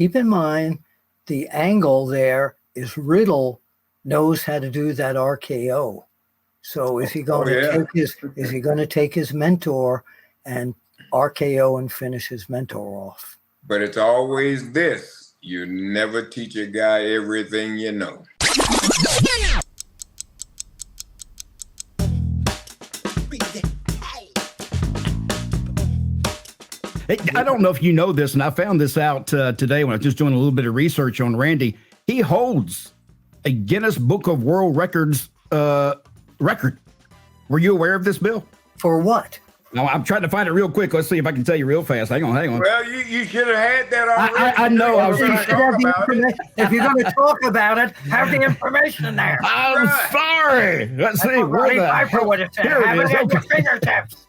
keep in mind the angle there is Riddle knows how to do that RKO. So is he going to take his mentor and RKO and finish his mentor off? But it's always this: you never teach a guy everything you know. Hey, I don't know if you know this, and I found this out today when I was just doing a little bit of research on Randy. He holds a Guinness Book of World Records record. Were you aware of this, Bill? For what? No, I'm trying to find it real quick. Let's see if I can tell you real fast. Hang on. Well, you should have had that already. I know. If you're going to talk about it, have the information there. I'm sorry. Let's see. Where the heck? Here it is. Okay. Fingertips.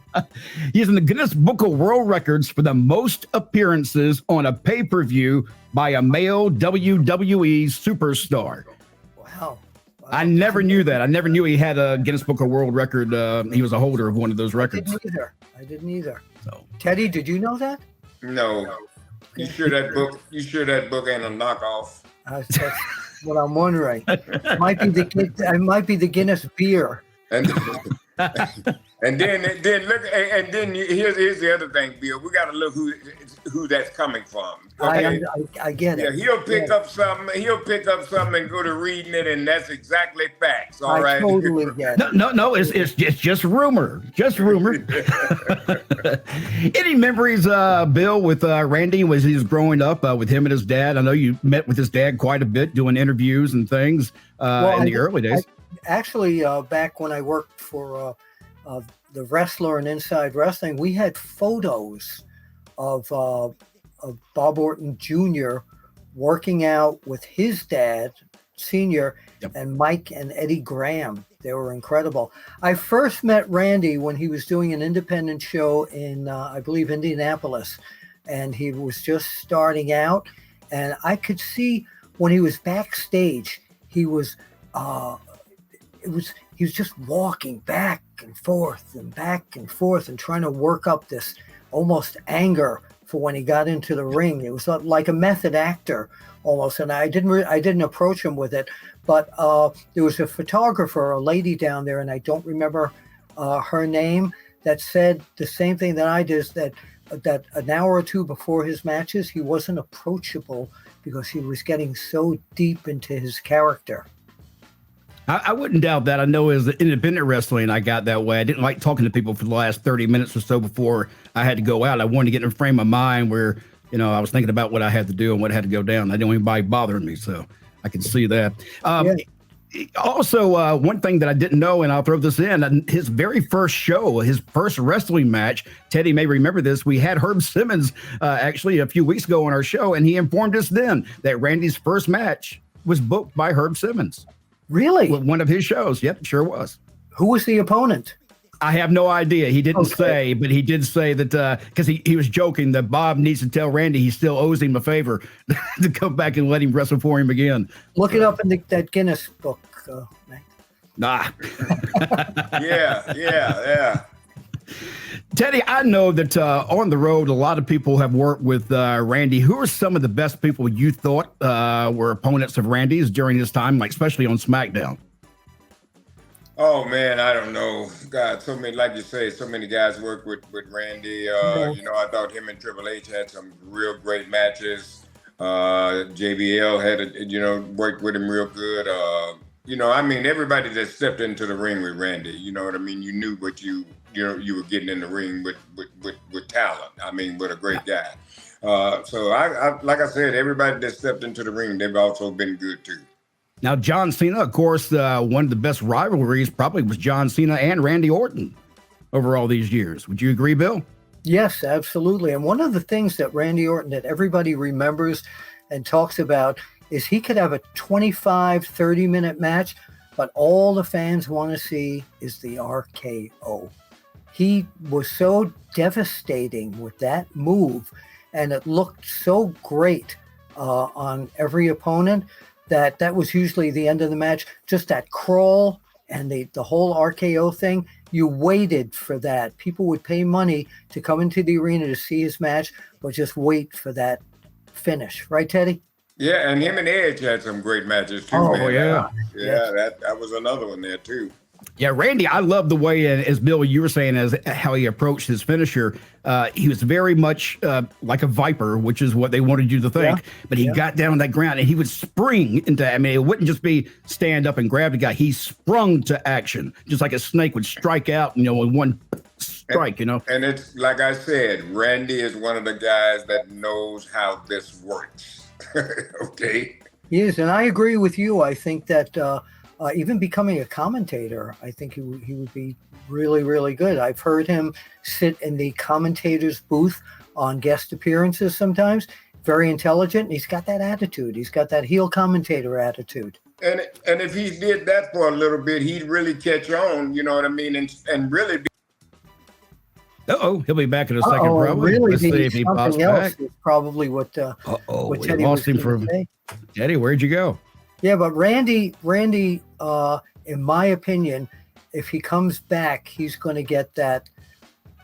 He's in the Guinness Book of World Records for the most appearances on a pay-per-view by a male WWE superstar. Wow. I never knew that. I never knew he had a Guinness Book of World Record. He was a holder of one of those records. I didn't either. So, Teddy, did you know that? No. You sure that book ain't a knockoff? That's what I'm wondering. It might be the Guinness beer. And then look, and then here's the other thing, Bill. We got to look who that's coming from. Okay? I get it. Yeah, he'll pick up something. He'll pick up something and go to reading it, and that's exactly facts. All right. I totally get it. No. It's just rumor. Just rumor. Any memories, Bill, with Randy as he was growing up with him and his dad? I know you met with his dad quite a bit, doing interviews and things in the early days. Actually, back when I worked for the Wrestler and Inside Wrestling, we had photos of Bob Orton Jr. working out with his dad, Senior, and Mike and Eddie Graham. They were incredible. I first met Randy when he was doing an independent show in, I believe, Indianapolis, and he was just starting out. And I could see when he was backstage, he was just walking back and forth and trying to work up this almost anger for when he got into the ring. It was like a method actor almost, and I didn't approach him with it. But there was a photographer, a lady down there, and I don't remember her name, that said the same thing that I did, that an hour or two before his matches, he wasn't approachable because he was getting so deep into his character. I wouldn't doubt that. I know as independent wrestling, I got that way. I didn't like talking to people for the last 30 minutes or so before I had to go out. I wanted to get in a frame of mind where, I was thinking about what I had to do and what had to go down. I didn't want anybody bothering me, so I can see that. Also, one thing that I didn't know, and I'll throw this in, his very first show, his first wrestling match, Teddy may remember this, we had Herb Simmons actually a few weeks ago on our show, and he informed us then that Randy's first match was booked by Herb Simmons. Really? One of his shows. Yep, sure was. Who was the opponent? I have no idea. He didn't say, but he did say that because he was joking that Bob needs to tell Randy he still owes him a favor to come back and let him wrestle for him again. Look it up in that Guinness book, Matt. Nah. Yeah. Teddy, I know that on the road, a lot of people have worked with Randy. Who are some of the best people you thought were opponents of Randy's during his time, like especially on SmackDown? Oh man, I don't know. God, so many, like you say, so many guys worked with Randy. I thought him and Triple H had some real great matches. JBL had worked with him real good. Everybody that stepped into the ring with Randy, you know what I mean? You knew what you were getting in the ring with talent. With a great guy. So I like I said, everybody that stepped into the ring, they've also been good too. Now, John Cena, of course, one of the best rivalries probably was John Cena and Randy Orton over all these years. Would you agree, Bill? Yes, absolutely. And one of the things that Randy Orton that everybody remembers and talks about is he could have a 25, 30-minute match, but all the fans want to see is the RKO. He was so devastating with that move, and it looked so great on every opponent that was usually the end of the match. Just that crawl and the whole RKO thing, you waited for that. People would pay money to come into the arena to see his match, but just wait for that finish, right, Teddy? Yeah, and him and Edge had some great matches too. Oh, man. yeah. Yeah, that was another one there too. Yeah, Randy, I love the way, as Bill, you were saying, as how he approached his finisher. He was very much like a viper, which is what they wanted you to think. But he got down on that ground and he would spring into, I mean, it wouldn't just be stand up and grab the guy. He sprung to action, just like a snake would strike out, in one strike, And it's like I said, Randy is one of the guys that knows how this works. Okay. He is, and I agree with you. I think that even becoming a commentator, I think he would be really, really good. I've heard him sit in the commentator's booth on guest appearances sometimes. Very intelligent. And he's got that attitude. He's got that heel commentator attitude. And if he did that for a little bit, he'd really catch on, you know what I mean? And really be. He'll be back in a second, probably. Really, Let's see if he pops back. Is probably what Teddy lost him for. Teddy, where'd you go? Yeah, but Randy, in my opinion, if he comes back, he's going to get that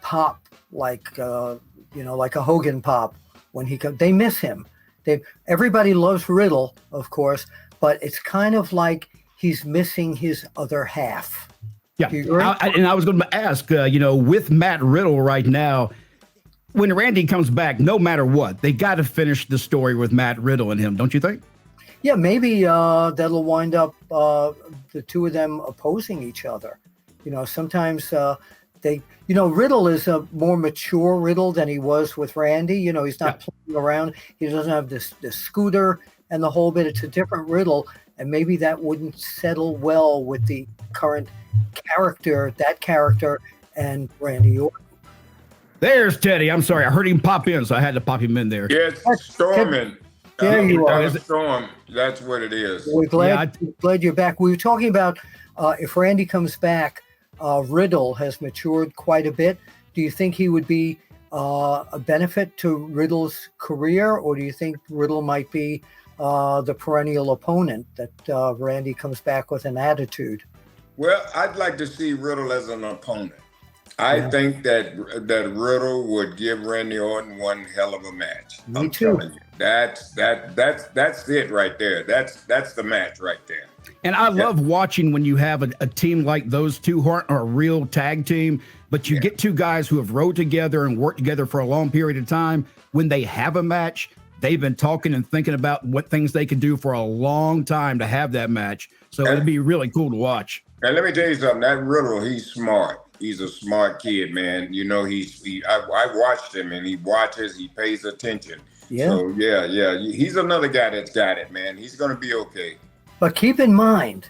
pop, like like a Hogan pop when he comes. They miss him. Everybody loves Riddle, of course, but it's kind of like he's missing his other half. Yeah, and I was going to ask, with Matt Riddle right now, when Randy comes back, no matter what, they got to finish the story with Matt Riddle and him, don't you think? Yeah, maybe that'll wind up the two of them opposing each other. Sometimes Riddle is a more mature Riddle than he was with Randy. He's not playing around. He doesn't have this scooter and the whole bit. It's a different Riddle, and maybe that wouldn't settle well with the current character and Randy Orton. There's Teddy. I'm sorry. I heard him pop in, so I had to pop him in there. Yes, storming. There you are. Storm. That's what it is. We're glad you're back. We were talking about if Randy comes back, Riddle has matured quite a bit. Do you think he would be a benefit to Riddle's career, or do you think Riddle might be the perennial opponent that Randy comes back with an attitude? Well, I'd like to see Riddle as an opponent. I think that Riddle would give Randy Orton one hell of a match. Me too. Telling you. That's it right there. That's the match right there. And I love watching when you have a team like those two who aren't a real tag team, but you get two guys who have rode together and worked together for a long period of time. When they have a match, they've been talking and thinking about what things they could do for a long time to have that match. So it'd be really cool to watch. And let me tell you something. That Riddle, he's smart. He's a smart kid, man. I watched him, and he watches. He pays attention. Yeah. So yeah. He's another guy that's got it, man. He's going to be okay. But keep in mind,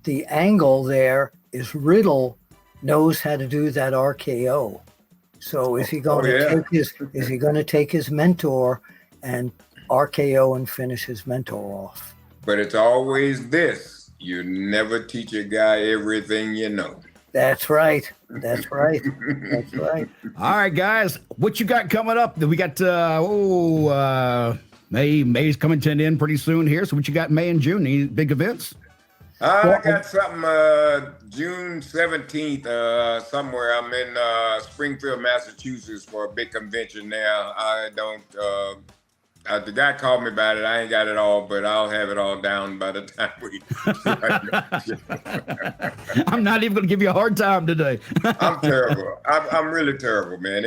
the angle there is Riddle knows how to do that RKO. So is he going to take his mentor and RKO and finish his mentor off? But it's always this. You never teach a guy everything you know. That's right. That's right. All right, guys. What you got coming up? We got May's coming to an end pretty soon here. So what you got May and June? Any big events? I got something June 17th somewhere. I'm in Springfield, Massachusetts for a big convention now. I don't the guy called me about it. I ain't got it all, but I'll have it all down by the time we. I'm not even going to give you a hard time today. I'm terrible. I'm really terrible, man.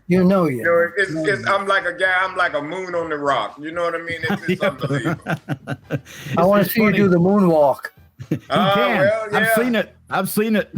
You know you. I'm like a guy. I'm like a moon on the rock. You know what I mean? It's unbelievable. I want to see you do the moonwalk. You can. Well, yeah. I've seen it.